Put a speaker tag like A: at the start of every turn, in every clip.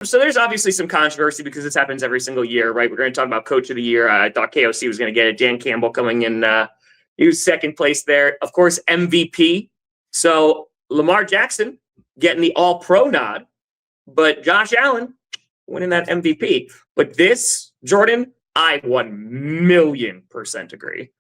A: So there's obviously some controversy because this happens every single year, right? We're going to talk about Coach of the Year. I thought KOC was going to get it. Dan Campbell coming in. He was second place there. Of course, MVP. So Lamar Jackson getting the All-Pro nod, but Josh Allen winning that MVP. But this, Jordan, I 1,000,000% agree.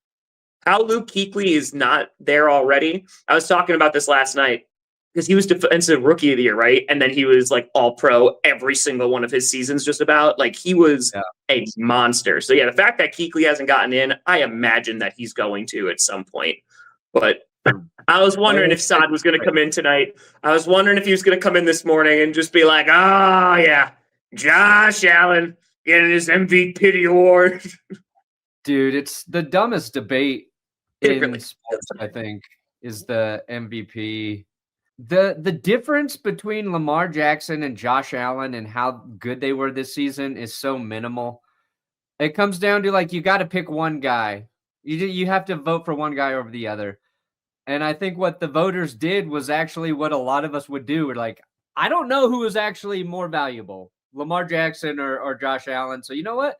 A: How Luke Kuechly is not there already. I was talking about this last night because he was defensive rookie of the year, right? And then he was like all pro every single one of his seasons, just about. Like he was a monster. So yeah, the fact that Kuechly hasn't gotten in, I imagine that he's going to at some point. But I was wondering if Saad was going to come in tonight. I was wondering if he was going to come in this morning and just be like, oh yeah, Josh Allen getting his MVP award.
B: Dude, it's the dumbest debate in sports, I think, is the MVP. The difference between Lamar Jackson and Josh Allen and how good they were this season is so minimal. It comes down to like you got to pick one guy. You have to vote for one guy over the other. And I think what the voters did was actually what a lot of us would do. We're like, I don't know who is actually more valuable, Lamar Jackson or Josh Allen. So you know what?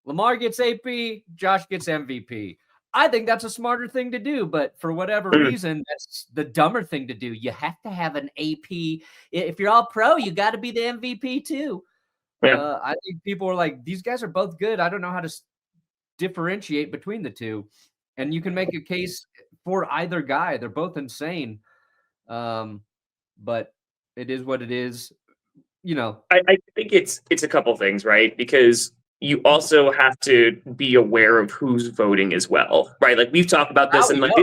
B: Lamar gets AP, Josh gets MVP. I think that's a smarter thing to do, but for whatever reason, that's the dumber thing to do. You have to have an AP. If you're all pro, you got to be the MVP too. Yeah. I think people are like, these guys are both good. I don't know how to differentiate between the two. And you can make a case for either guy. They're both insane. But it is what it is. You know,
A: I think it's a couple things, right? Because you also have to be aware of who's voting as well, right? Like we've talked about this, and like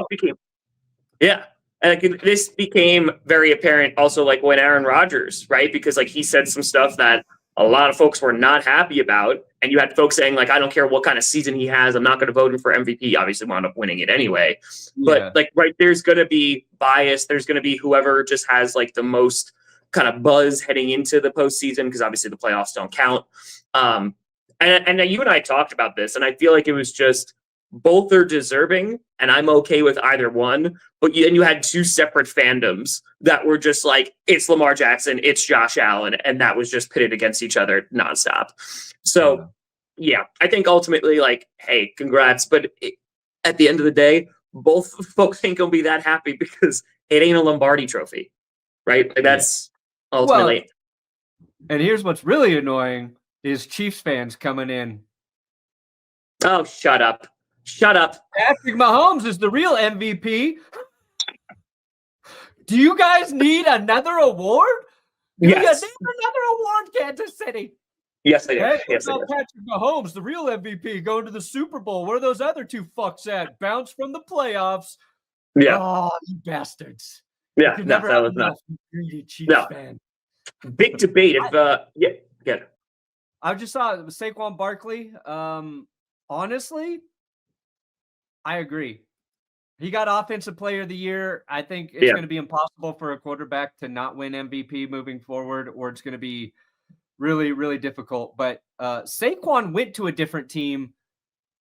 A: this became very apparent also like when Aaron Rodgers, right? Because like he said some stuff that a lot of folks were not happy about, and you had folks saying like, I don't care what kind of season he has, I'm not going to vote him for MVP. Obviously, wound up winning it anyway. But like, right, there's going to be bias. There's going to be whoever just has like the most kind of buzz heading into the postseason, because obviously the playoffs don't count. And you and I talked about this, and I feel like it was just both are deserving, and I'm okay with either one. But you had two separate fandoms that were just like, it's Lamar Jackson, it's Josh Allen, and that was just pitted against each other nonstop. So, yeah, I think ultimately, like, hey, congrats. But at the end of the day, both folks ain't going to be that happy because it ain't a Lombardi trophy, right? Like, that's ultimately.
B: Well, and here's what's really annoying is Chiefs fans coming in.
A: Oh, shut up. Shut up.
B: Patrick Mahomes is the real MVP. Do you guys need another award?
A: Yes.
B: Do you need another award, Kansas City?
A: Yes, I do.
B: Hey,
A: yes, I do.
B: Patrick Mahomes, the real MVP, going to the Super Bowl. Where are those other two fucks at? Bounce from the playoffs.
A: Yeah.
B: Oh, you bastards.
A: Yeah,
B: you
A: no,
B: never
A: that
B: have
A: was
B: enough,
A: not.
B: Greedy Chiefs fan.
A: Big debate. If
B: I just saw Saquon Barkley. Honestly, I agree. He got Offensive Player of the Year. I think it's going to be impossible for a quarterback to not win MVP moving forward, or it's going to be really, really difficult. But Saquon went to a different team,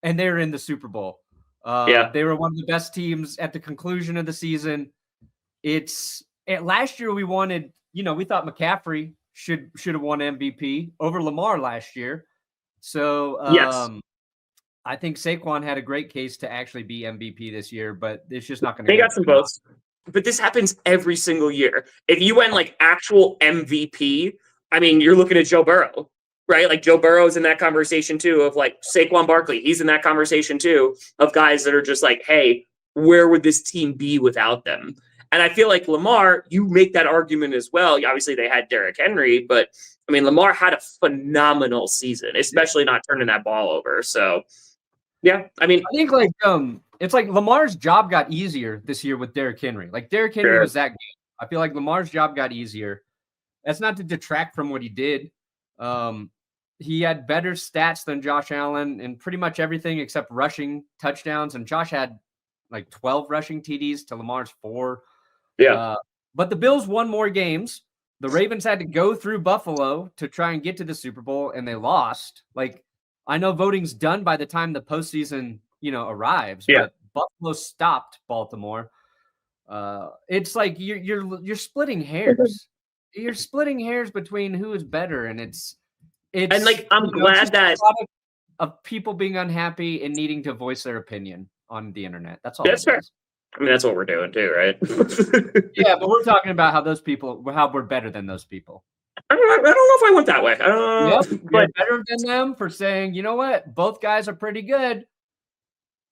B: and they're in the Super Bowl. They were one of the best teams at the conclusion of the season. Last year we wanted, we thought McCaffrey should have won MVP over Lamar last year. So I think Saquon had a great case to actually be MVP this year, but it's just not going to.
A: They got some votes, but this happens every single year. If you went like actual MVP, I mean, you're looking at Joe Burrow, right? Like Joe Burrow's in that conversation too. Of like Saquon Barkley, he's in that conversation too. Of guys that are just like, hey, where would this team be without them? And I feel like Lamar, you make that argument as well. Obviously, they had Derrick Henry, but I mean, Lamar had a phenomenal season, especially not turning that ball over. So, yeah, I mean,
B: I think like it's like Lamar's job got easier this year with Derrick Henry. Like Derrick Henry was that game. I feel like Lamar's job got easier. That's not to detract from what he did. He had better stats than Josh Allen in pretty much everything except rushing touchdowns, and Josh had like 12 rushing TDs to Lamar's 4.
A: Yeah.
B: But the Bills won more games. The Ravens had to go through Buffalo to try and get to the Super Bowl, and they lost. Like, I know voting's done by the time the postseason, arrives.
A: Yeah.
B: But Buffalo stopped Baltimore. It's like you're splitting hairs. you're splitting hairs between who is better, and it's
A: And like, I'm glad that
B: of people being unhappy and needing to voice their opinion on the internet. That's all
A: that's
B: that
A: fair.
B: is.
A: I mean, that's what we're doing too, right?
B: Yeah, but we're talking about how we're better than those people.
A: I don't know if I went that way. I don't know.
B: Yep, but better than them for saying, you know what, both guys are pretty good.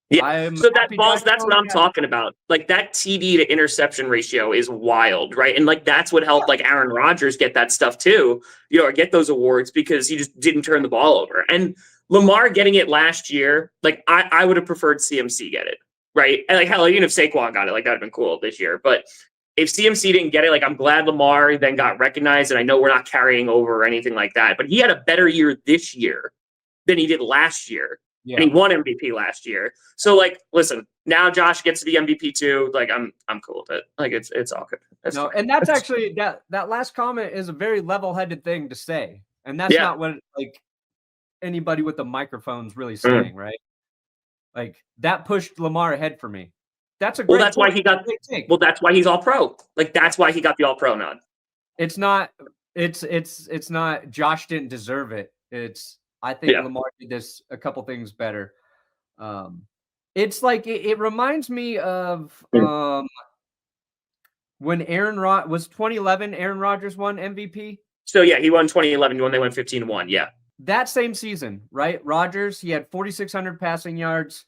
A: Yeah, so that's what I'm talking about. Like, that TD to interception ratio is wild, right? And like, that's what helped like Aaron Rodgers get that stuff too, or get those awards, because he just didn't turn the ball over. And Lamar getting it last year, like, I would have preferred CMC get it, right? And like, hell, even if Saquon got it, like, that'd have been cool this year. But if CMC didn't get it, like, I'm glad Lamar then got recognized. And I know we're not carrying over or anything like that, but he had a better year this year than he did last year. Yeah. And he won MVP last year. So like, listen, now Josh gets the MVP too. Like, I'm cool with it. Like, it's all good.
B: No, and that's actually that last comment is a very level-headed thing to say. And that's not what like anybody with the microphone's really saying, right? Like, that pushed Lamar ahead for me. That's a great
A: that's why he got that's why he's all pro. Like, that's why he got the all pro nod.
B: It's not Josh didn't deserve it. I think Lamar did this a couple things better. It's like it reminds me of when was 2011 Aaron Rodgers won MVP.
A: So yeah, he won 2011 when they went 15-1. Yeah,
B: that same season, right? Rodgers, he had 4,600 passing yards,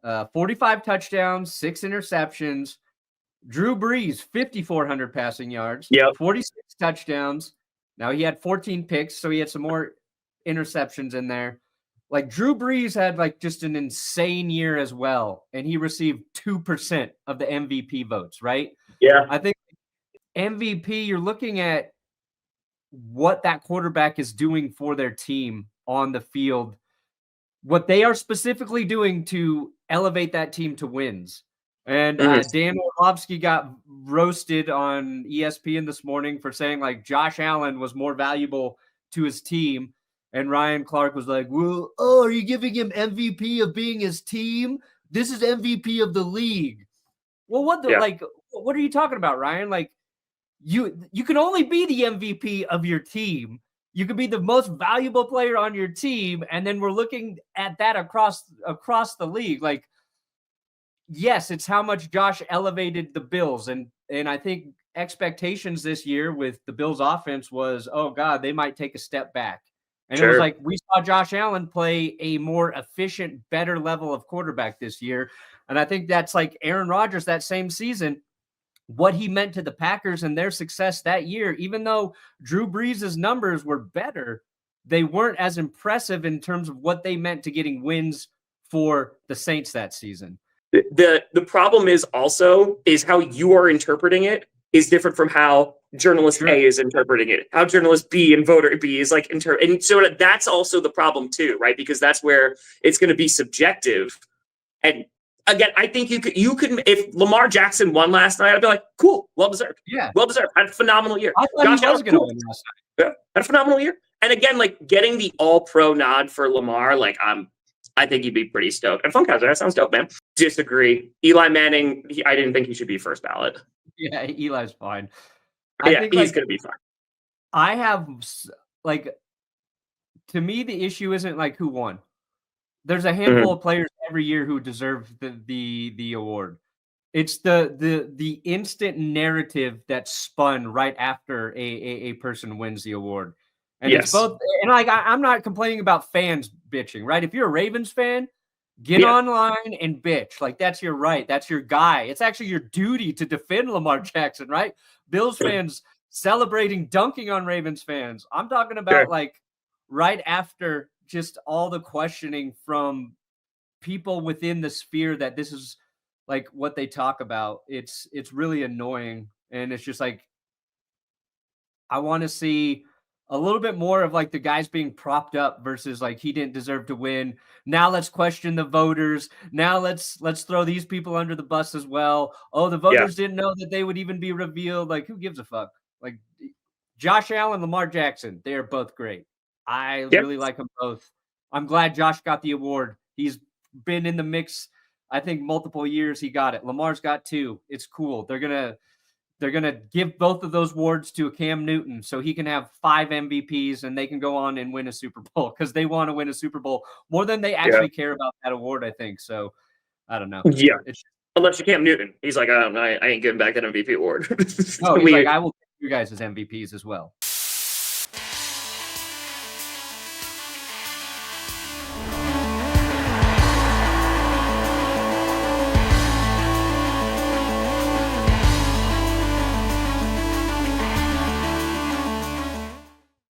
B: 45 touchdowns, 6 interceptions. Drew Brees, 5,400 passing yards, 46 touchdowns. Now he had 14 picks, so he had some more interceptions in there. Like, Drew Brees had like just an insane year as well, and he received 2% of the MVP votes, right?
A: Yeah.
B: I think MVP, you're looking at what that quarterback is doing for their team on the field, what they are specifically doing to elevate that team to wins. And Dan Orlovsky got roasted on ESPN this morning for saying like Josh Allen was more valuable to his team. And Ryan Clark was like, well, are you giving him MVP of being his team? This is MVP of the league. Well, what are you talking about, Ryan? Like, you can only be the MVP of your team. You could be the most valuable player on your team. And then we're looking at that across the league. Like, yes, it's how much Josh elevated the Bills. And I think expectations this year with the Bills offense was, oh God, they might take a step back. And it was like, we saw Josh Allen play a more efficient, better level of quarterback this year. And I think that's like Aaron Rodgers that same season, what he meant to the Packers and their success that year. Even though Drew Brees' numbers were better, they weren't as impressive in terms of what they meant to getting wins for the Saints that season.
A: The problem is how you are interpreting it is different from how journalist A is interpreting it. How journalist B and voter B is like and so that's also the problem too, right? Because that's where it's going to be subjective. And again, I think you could if Lamar Jackson won last night, I'd be like, cool, well deserved.
B: Yeah,
A: well deserved. Had a phenomenal year.
B: I thought he was going to win last night.
A: Yeah, had a phenomenal year. And again, like, getting the all pro nod for Lamar, like, I think he'd be pretty stoked. And Funkhauser, that sounds dope, man. Disagree. Eli Manning, I didn't think he should be first ballot.
B: Yeah, Eli's fine.
A: I think he's going to be fine.
B: I have, like, to me, the issue isn't like who won. There's a handful of players every year who deserve the award. It's the instant narrative that's spun right after a person wins the award. And it's both, and like, I'm not complaining about fans bitching, right? If you're a Ravens fan, get online and bitch. Like, that's your right. That's your guy. It's actually your duty to defend Lamar Jackson, right? Bills fans celebrating, dunking on Ravens fans. I'm talking about like right after just all the questioning from people within the sphere that this is like what they talk about. It's really annoying. And it's just like, I want to see a little bit more of like the guys being propped up versus like he didn't deserve to win. Now let's question the voters. Now let's throw these people under the bus as well. Oh, the voters didn't know that they would even be revealed. Like, who gives a fuck? Like, Josh Allen, Lamar Jackson, they are both great. I really like them both. I'm glad Josh got the award. He's been in the mix, I think, multiple years. He got it. Lamar's got 2. It's cool. They're gonna they're going to give both of those awards to Cam Newton so he can have 5 MVPs and they can go on and win a Super Bowl because they want to win a Super Bowl more than they actually care about that award, I think. So I don't know.
A: Yeah. Unless you Cam Newton. He's like, I ain't giving back that MVP award.
B: No, he's like, I will take you guys as MVPs as well.